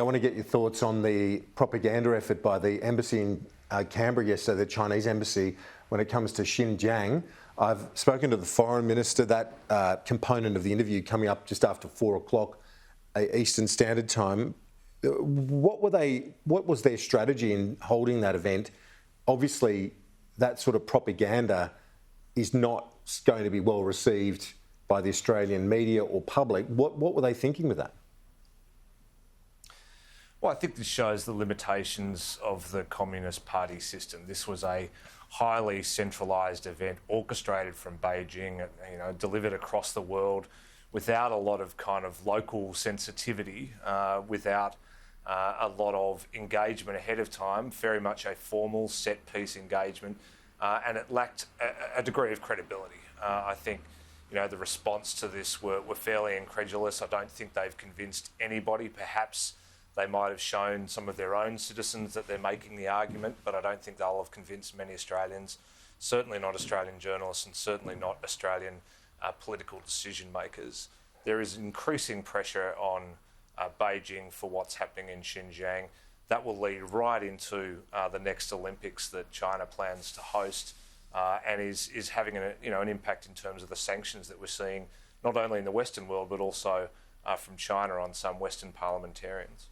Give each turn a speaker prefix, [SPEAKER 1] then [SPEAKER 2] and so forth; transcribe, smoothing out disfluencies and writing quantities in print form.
[SPEAKER 1] I want to get your thoughts on the propaganda effort by the embassy in Canberra yesterday, the Chinese embassy, when it comes to Xinjiang. I've spoken to the foreign minister, that component of the interview coming up just after 4 o'clock Eastern Standard Time. What was their strategy in holding that event? Obviously, that sort of propaganda is not going to be well received by the Australian media or public. What were they thinking with that?
[SPEAKER 2] Well, I think this shows the limitations of the Communist Party system. This was a highly centralised event, orchestrated from Beijing, delivered across the world without a lot of kind of local sensitivity, without a lot of engagement ahead of time, very much a formal set-piece engagement, and it lacked a degree of credibility. I think, the response to this were fairly incredulous. I don't think they've convinced anybody. Perhaps they might have shown some of their own citizens that they're making the argument, but I don't think they'll have convinced many Australians, certainly not Australian journalists and certainly not Australian political decision makers. There is increasing pressure on Beijing for what's happening in Xinjiang. That will lead right into the next Olympics that China plans to host, and is having an impact in terms of the sanctions that we're seeing, not only in the Western world but also from China on some Western parliamentarians.